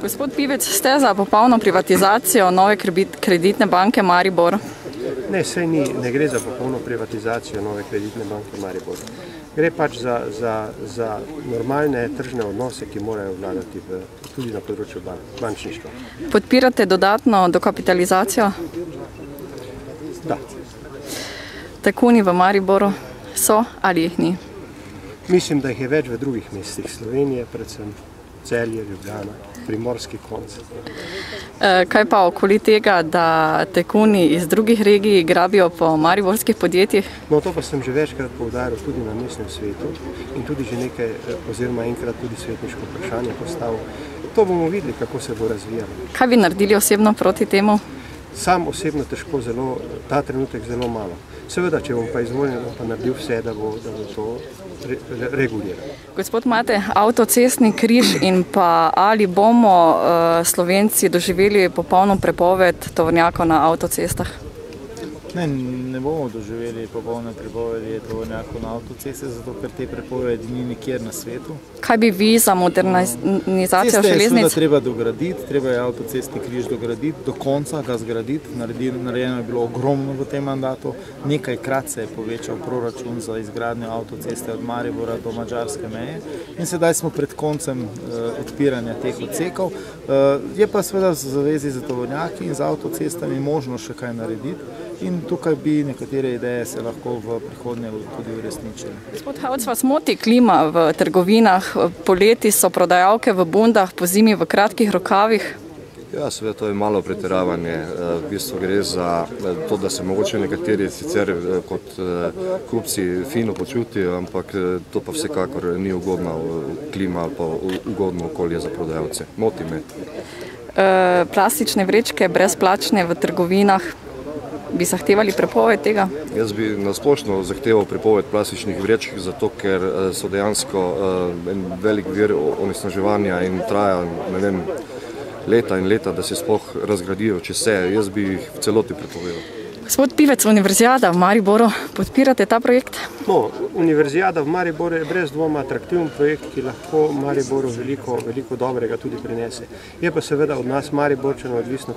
Gospod Pivec, ste za popolno privatizacijo Nove kreditne banke Maribor? Ne, saj ne gre za popolno privatizacijo Nove kreditne banke Maribor. Gre pač za normalne tržne odnose, ki morajo vladati tudi na področju bančništva. Podpirate dodatno dokapitalizacijo? Da. Tajkuni v Mariboru so ali jih ni? Mislim, da jih je več v drugih mestih Slovenije, predvsem Celje, Ljubljana, primorski konec. Kaj pa okoli tega, da tajkuni iz drugih regij grabijo po mariborskih podjetjih? No, to pa sem že večkrat poudaril tudi na mestnem svetu in tudi že nekaj, oziroma enkrat tudi svetniško vprašanje postavil. To bomo videli, kako se bo razvijalo. Kaj bi naredili osebno proti temu? Sam osebno težko ta trenutek zelo malo. Seveda, če bom pa izvoljen, bom pa naredil vse, da bo to regulirano. Gospod, imate avtocestni križ in pa ali bomo Slovenci doživeli popolno prepoved tovornjakov na avtocestah? Ne bomo doživeli popolne prepovedi tovornjakov na avtoceste, zato ker te prepovedi ni nikjer na svetu. Kaj bi vi za modernizacijo železnic? Ceste je treba dograditi, treba je avtocestni križ dograditi, do konca ga zgraditi. Narejeno je bilo ogromno v tem mandatu. Nekajkrat se je povečal proračun za izgradnjo avtoceste od Maribora do madžarske meje in sedaj smo pred koncem odpiranja teh odsekov. Je pa seveda v zavezi z tovornjaki in z avtocestami možno še kaj narediti. In tukaj bi nekatere ideje se lahko v prihodnje tudi uresničile. Gospod Havc, vas moti klima v trgovinah? Poleti so prodajalke v bundah, po zimi v kratkih rokavih? Ja, seveda to je malo pretiravanje. V bistvu gre za to, da se mogoče nekateri sicer kot kupci fino počutijo, ampak to pa vsekakor ni ugodna klima ali pa ugodno okolje za prodajalce. Moti me. Plastične vrečke brezplačne v trgovinah, bi zahtevali prepoved tega? Jaz bi nasplošno zahteval prepoved plastičnih vrečk, zato ker so dejansko en velik vir onesnaževanja in traja, ne vem, leta in leta, da se sploh razgradijo čez vse. Jaz bi jih v celoti prepovedal. Gospod Pivec, Univerzijada v Mariboru, podpirate ta projekt? No, Univerzijada v Mariboru je brez dvoma atraktiven projekt, ki lahko Mariboru veliko dobrega tudi prinese. Je pa seveda od nas Mariborčanov odvisno,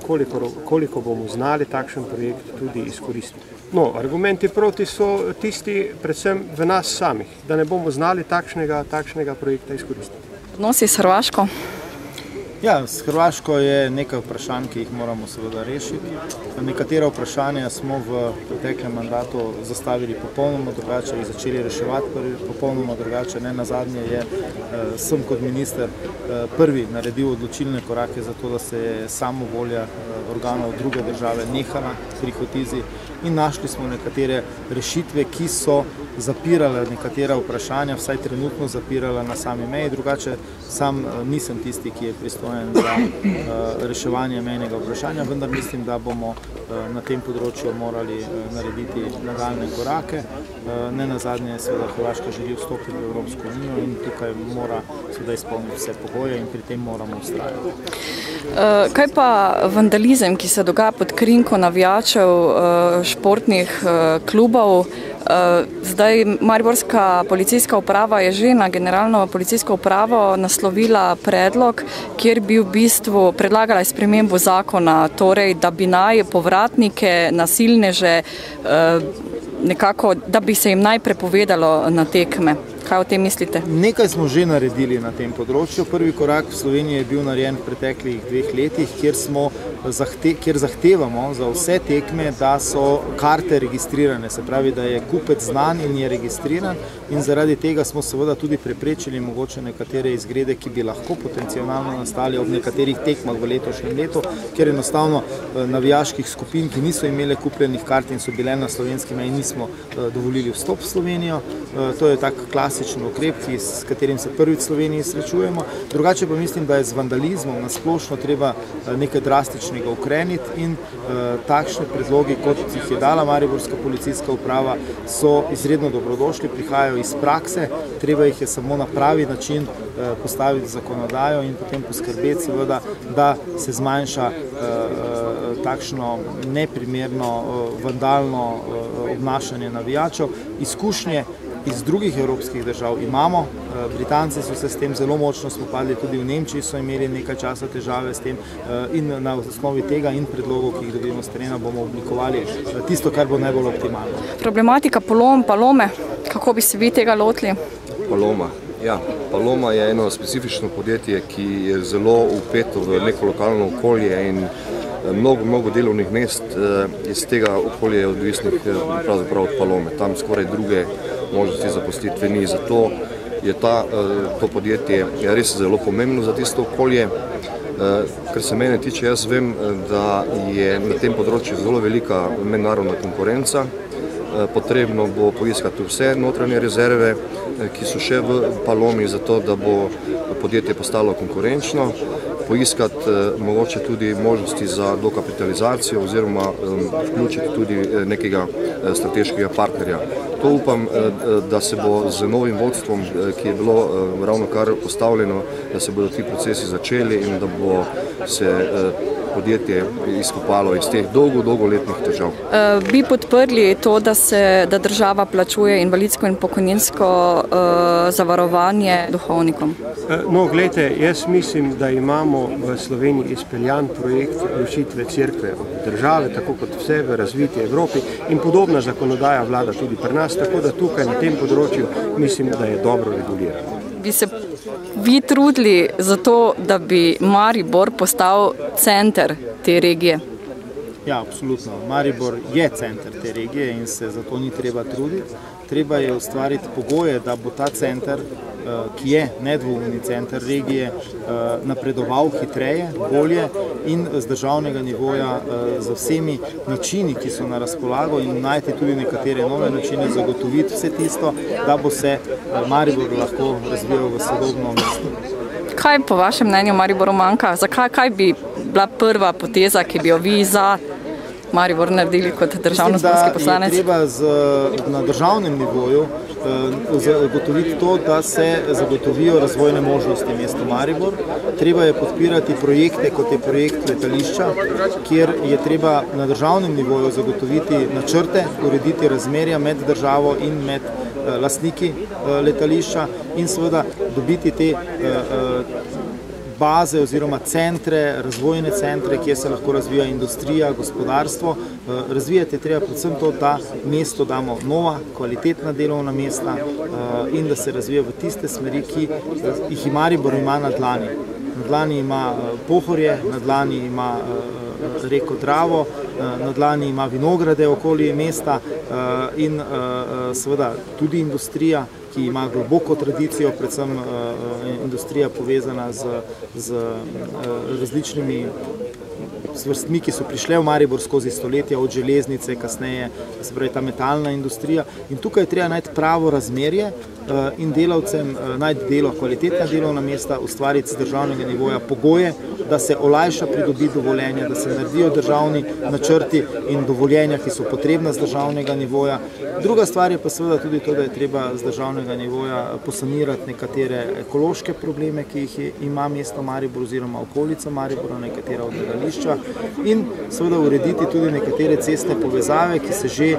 koliko bomo znali takšen projekt tudi izkoristiti. No, argumenti proti so tisti predvsem v nas samih, da ne bomo znali takšnega projekta izkoristiti. Odnosi s Hrvaško? Ja, s Hrvaško je nekaj vprašanj, ki jih moramo seveda rešiti. Nekatera vprašanja smo v preteklem mandatu zastavili popolnoma drugače in začeli reševati popolnoma drugače. Ne nazadnje sem kot minister prvi naredil odločilne korake za to, da se je samovolja organov druge države nehala pri Hotizi in našli smo nekatere rešitve, ki so zapirale nekatera vprašanja, vsaj trenutno zapirala na sami meji. Drugače sam nisem tisti, ki je pristojen za reševanje mejnega vprašanja, vendar mislim, da bomo na tem področju morali narediti nadaljne korake. Ne nazadnje seveda Hrvaška želi vstopiti v Evropsko unijo in tukaj mora seveda izpolniti vse pogoje in pri tem moramo vztrajati. Kaj pa vandalizem, ki se dogaja pod krinko navijačev športnih klubov? Zdaj Mariborska policijska uprava je že na generalno policijsko upravo naslovila predlog, kjer bi v bistvu predlagala spremembo zakona, torej da bi naj povratnike, nasilneže, nekako, da bi se jim naj prepovedalo na tekme. Kaj o tem mislite? Nekaj smo že naredili na tem področju. Prvi korak v Sloveniji je bil narejen v preteklih 2 letih, kjer zahtevamo za vse tekme, da so karte registrirane, se pravi, da je kupec znan in je registriran in zaradi tega smo seveda tudi preprečili mogoče nekatere izgrede, ki bi lahko potencialno nastali ob nekaterih tekmah v letošnjem letu, ker enostavno navijaških skupin, ki niso imele kupljenih kart in so bile na slovenski meji, nismo dovolili vstop v Slovenijo. To je tak klasičen ukrep, s katerim se prvič v Sloveniji srečujemo. Drugače pa mislim, da je z vandalizmom nasplošno treba nekaj drastičnega ukreniti in takšne predlogi, kot jih je dala Mariborska policijska uprava, so izredno dobrodošli, prihajajo iz prakse, treba jih je samo na pravi način postaviti zakonodajo in potem poskrbeti seveda, da se zmanjša takšno neprimerno, vandalno obnašanje navijačev. Izkušnje iz drugih evropskih držav imamo. Britanci so se s tem zelo močno spopadli, tudi v Nemčiji so imeli nekaj časa težave s tem in na osnovi tega in predlogov, ki jih dobimo s terena, bomo oblikovali tisto, kar bo najbolj optimalno. Problematika Palome, kako bi se vi tega lotili? Paloma. Ja, Paloma je eno specifično podjetje, ki je zelo vpeto v neko lokalno okolje in mnogo delovnih mest iz tega okolja je odvisnih pravzaprav od Palome. Tam skoraj druge možnosti zaposlitve ni. Zato je to podjetje res zelo pomembno za tisto okolje. Kar se mene tiče, jaz vem, da je na tem področju zelo velika mednarodna konkurenca. Potrebno bo poiskati vse notranje rezerve, ki so še v Palomi, zato da bo podjetje postalo konkurenčno, poiskati mogoče tudi možnosti za dokapitalizacijo oziroma vključiti tudi nekega strateškega partnerja. To upam, da se bo z novim vodstvom, ki je bilo ravno kar postavljeno, da se bodo ti procesi začeli in da bo se podjetje izkopalo iz teh dolgoletnih težav. Bi podprli to, da država plačuje invalidsko in pokojninsko zavarovanje duhovnikom? No, gledajte, jaz mislim, da imamo v Sloveniji izpeljan projekt ločitve cerkve od države, tako kot vse v razviti Evropi in podobna zakonodaja vlada tudi pri nas, tako da tukaj na tem področju mislim, da je dobro regulirano. Bi se vi trudili za to, da bi Maribor postal center te regije? Ja, absolutno. Maribor je center te regije in se zato ni treba truditi. Treba je ustvariti pogoje, da bo ta center, ki je nedvoumni center regije, napredoval hitreje, bolje in z državnega nivoja z vsemi načini, ki so na razpolago in najti tudi nekatere nove načine zagotoviti vse tisto, da bo se Maribor lahko razvijal v sodobno mesto. Kaj po vašem mnenju Mariboru manjka? Kaj bi bila prva poteza, ki bi jo vi za Maribor naredili kot državno-zborski poslanec? Mislim, da je treba na državnem nivoju zagotoviti to, da se zagotovijo razvojne možnosti mesta Maribor. Treba je podpirati projekte, kot je projekt letališča, kjer je treba na državnem nivoju zagotoviti načrte, urediti razmerja med državo in med lastniki letališča in seveda dobiti te baze oziroma centre, razvojne centre, kjer se lahko razvija industrija, gospodarstvo. Razvijati je treba predvsem to, da mesto damo nova, kvalitetna delovna mesta in da se razvija v tiste smeri, ki jih Maribor ima na dlani. Na dlani ima Pohorje, na dlani ima reko Dravo, na dlani ima vinograde okoli mesta in seveda tudi industrija, ki ima globoko tradicijo, predvsem industrija povezana z različnimi zvrstmi, ki so prišle v Maribor skozi stoletja, od železnice, kasneje, se pravi ta metalna industrija. In tukaj je treba najti pravo razmerje in delavcem najti delo, kvalitetna delovna mesta, ustvariti z državnega nivoja pogoje, da se olajša pridobiti dovoljenja, da se naredijo državni načrti in dovoljenja, ki so potrebna z državnega nivoja. Druga stvar je pa seveda tudi to, da je treba z državnega nivoja posanirati nekatere ekološke probleme, ki jih ima mesto Maribor oziroma okolica Maribora, nekatera odlagališča in seveda urediti tudi nekatere cestne povezave, ki se že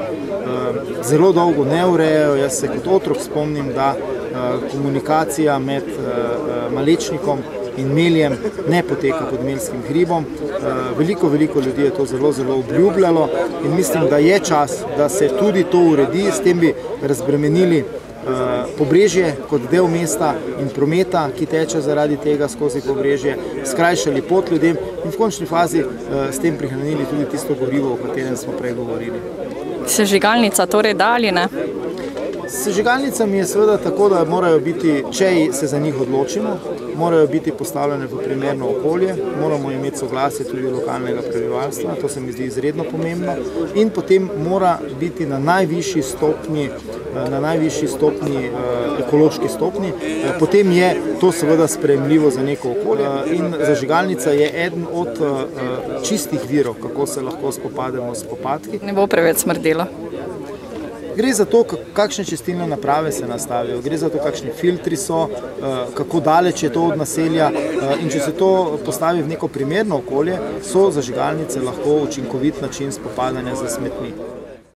zelo dolgo ne urejajo. Jaz se kot otrok spomnim, da komunikacija med Malečnikom in Meljem ne poteka pod Meljskim hribom. Veliko ljudi je to zelo obljubljalo in mislim, da je čas, da se tudi to uredi, s tem bi razbremenili Pobrežje kot del mesta in prometa, ki teče zaradi tega skozi Pobrežje, skrajšali pot ljudem in v končni fazi s tem prihranili tudi tisto gorivo, o katerem smo prej govorili. Sežigalnica torej da ali ne? S sežigalnicami je seveda tako, da morajo biti, če se za njih odločimo, morajo biti postavljene v primerno okolje, moramo imeti soglasje tudi lokalnega prebivalstva, to se mi zdi izredno pomembno, in potem mora biti na najvišji stopnji, ekološki stopnji, potem je to seveda sprejemljivo za neko okolje in zažigalnica je eden od čistih virov, kako se lahko spopademo s popadki. Ne bo preveč smrdelo? Gre za to, kakšne čistilne naprave se nastavijo, gre za to, kakšni filtri so, kako daleč je to od naselja in če se to postavi v neko primerno okolje, so zažigalnice lahko učinkovit način spopadanja z smetmi.